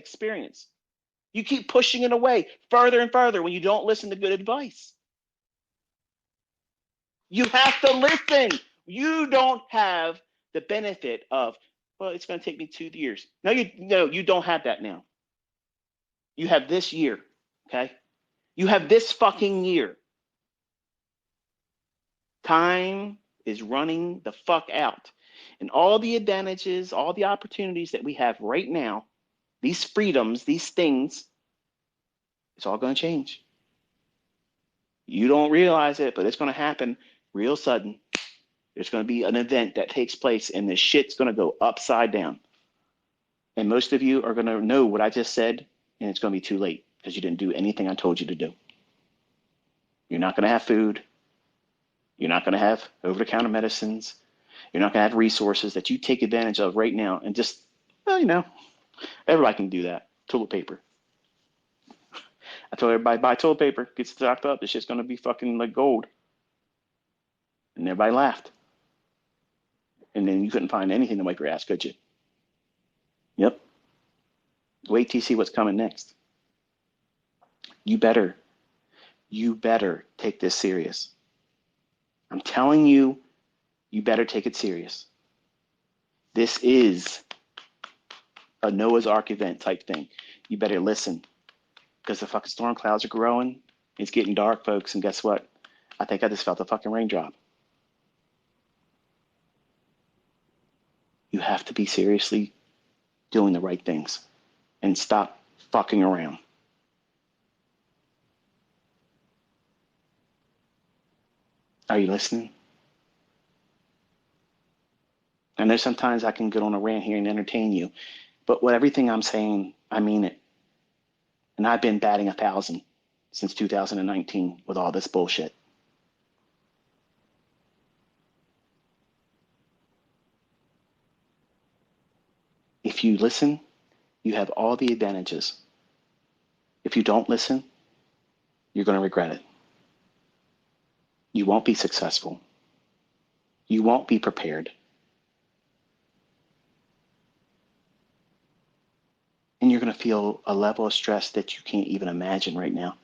experience. You keep pushing it away further and further when you don't listen to good advice. You have to listen. You don't have the benefit of, well, it's going to take me 2 years. No, you don't have that now. You have this year, okay? You have this fucking year. Time is running the fuck out. And all the advantages, all the opportunities that we have right now, these freedoms, these things, it's all going to change. You don't realize it, but it's going to happen real sudden. There's going to be an event that takes place and this shit's going to go upside down. And most of you are going to know what I just said, and it's going to be too late because you didn't do anything I told you to do. You're not going to have food. You're not going to have over-the-counter medicines. You're not going to have resources that you take advantage of right now and just, well, everybody can do that. Toilet paper. I told everybody, buy toilet paper, get stocked up. This shit's going to be fucking like gold. And everybody laughed. And then you couldn't find anything to wipe your ass, could you? Yep. Wait till you see what's coming next. You better take this serious. I'm telling you, you better take it serious. This is a Noah's Ark event type thing. You better listen because the fucking storm clouds are growing. It's getting dark, folks. And guess what? I think I just felt a fucking raindrop. You have to be seriously doing the right things and stop fucking around. Are you listening? I know sometimes I can get on a rant here and entertain you, but with everything I'm saying, I mean it. And I've been batting 1,000 since 2019 with all this bullshit. If you listen, you have all the advantages. If you don't listen, you're going to regret it. You won't be successful. You won't be prepared. And you're going to feel a level of stress that you can't even imagine right now.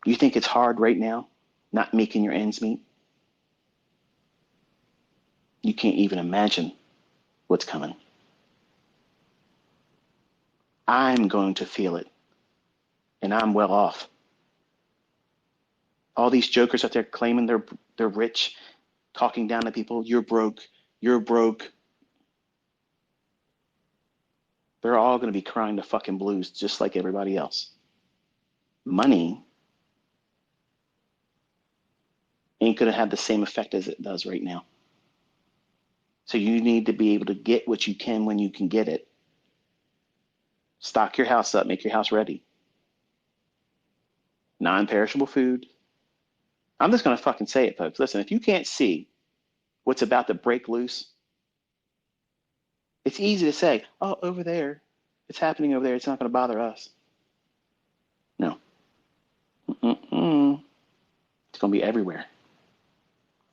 You think it's hard right now, not making your ends meet? You can't even imagine what's coming. I'm going to feel it, and I'm well off. All these jokers out there claiming they're rich, talking down to people, you're broke. They're all going to be crying the fucking blues just like everybody else. Money ain't going to have the same effect as it does right now. So you need to be able to get what you can when you can get it. Stock your house up, make your house ready. Non-perishable food. I'm just going to fucking say it, folks. Listen, if you can't see what's about to break loose, it's easy to say, oh, over there, it's happening over there. It's not going to bother us. No. It's going to be everywhere.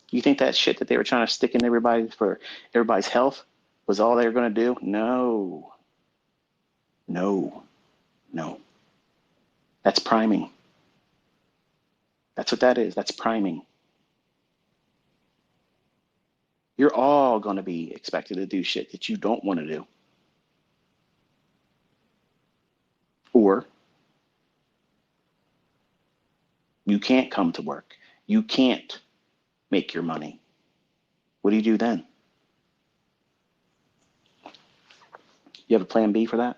You think that shit that they were trying to stick in everybody for everybody's health was all they were going to do? No. That's priming. That's what that is. That's priming. You're all going to be expected to do shit that you don't want to do. Or you can't come to work. You can't make your money. What do you do then? You have a plan B for that?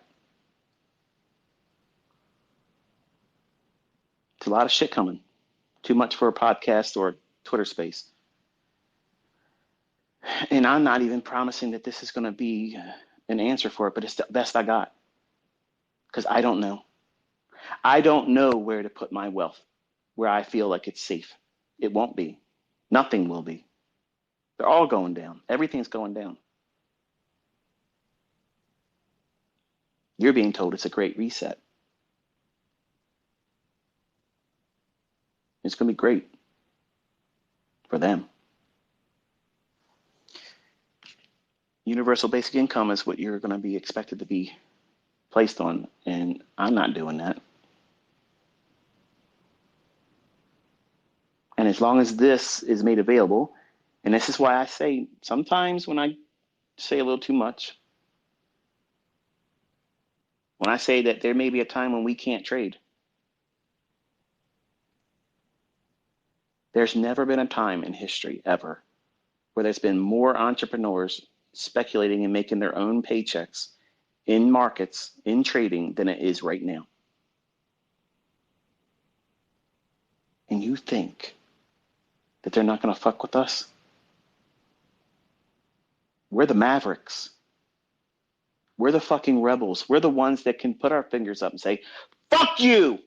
It's a lot of shit coming. Too much for a podcast or Twitter space. And I'm not even promising that this is going to be an answer for it, but it's the best I got. Because I don't know. I don't know where to put my wealth, where I feel like it's safe. It won't be. Nothing will be. They're all going down. Everything's going down. You're being told it's a great reset. It's going to be great for them. Universal basic income is what you're going to be expected to be placed on, and I'm not doing that. And as long as this is made available, and this is why I say sometimes when I say a little too much, when I say that there may be a time when we can't trade, there's never been a time in history ever where there's been more entrepreneurs speculating and making their own paychecks in markets, in trading, than it is right now. And you think that they're not going to fuck with us? We're the Mavericks. We're the fucking rebels. We're the ones that can put our fingers up and say, fuck you!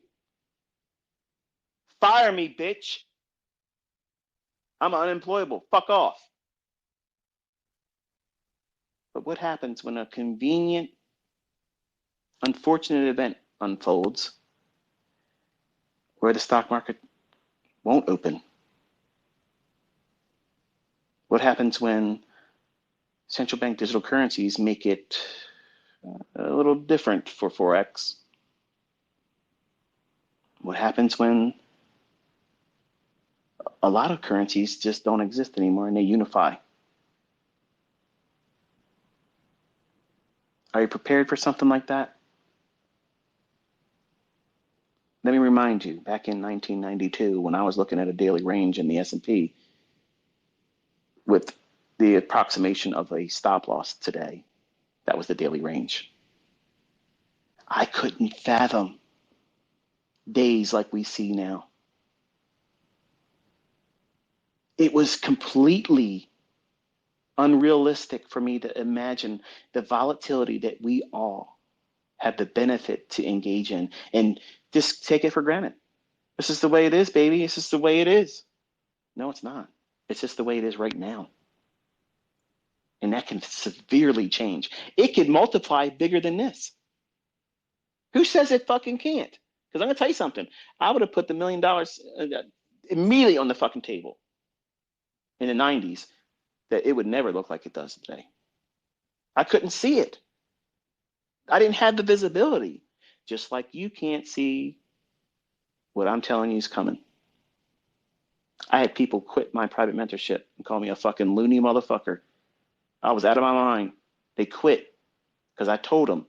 Fire me, bitch! I'm unemployable. Fuck off. But what happens when a convenient, unfortunate event unfolds where the stock market won't open? What happens when central bank digital currencies make it a little different for Forex? What happens when a lot of currencies just don't exist anymore and they unify? Are you prepared for something like that? Let me remind you, back in 1992, when I was looking at a daily range in the S&P with the approximation of a stop loss today, that was the daily range. I couldn't fathom days like we see now. It was completely unrealistic for me to imagine the volatility that we all have the benefit to engage in and just take it for granted. This is the way it is, baby. This is the way it is. No, it's not. It's just the way it is right now. And that can severely change. It could multiply bigger than this. Who says it fucking can't? Because I'm going to tell you something. I would have put the $1 million immediately on the fucking table in the 90s that it would never look like it does today. I couldn't see it. I didn't have the visibility. Just like you can't see what I'm telling you is coming. I had people quit my private mentorship and call me a fucking loony motherfucker. I was out of my mind. They quit because I told them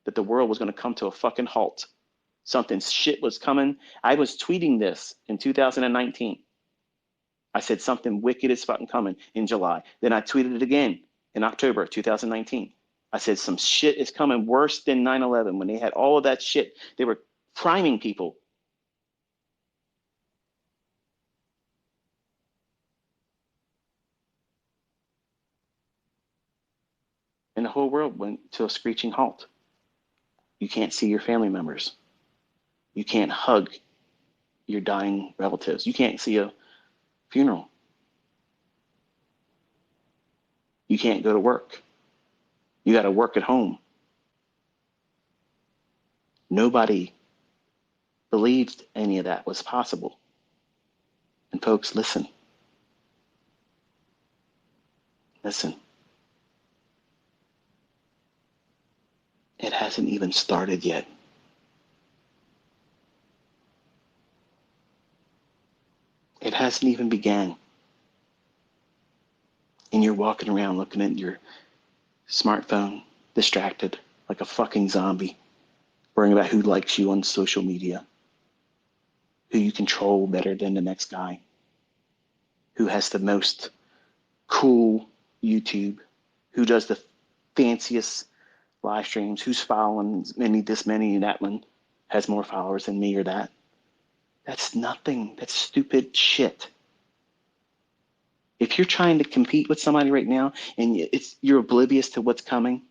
that the world was going to come to a fucking halt. Something shit was coming. I was tweeting this in 2019. I said something wicked is fucking coming in July. Then I tweeted it again in October of 2019. I said some shit is coming worse than 9/11 when they had all of that shit. They were priming people. And the whole world went to a screeching halt. You can't see your family members. You can't hug your dying relatives. You can't see a funeral. You can't go to work. You got to work at home. Nobody believed any of that was possible. And folks, listen. Listen. It hasn't even started yet. It hasn't even began. And you're walking around looking at your smartphone, distracted like a fucking zombie, worrying about who likes you on social media, who you control better than the next guy, who has the most cool YouTube, who does the fanciest live streams, who's following this many, that one has more followers than me or that. That's nothing. That's stupid shit. If you're trying to compete with somebody right now and you're oblivious to what's coming,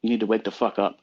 you need to wake the fuck up.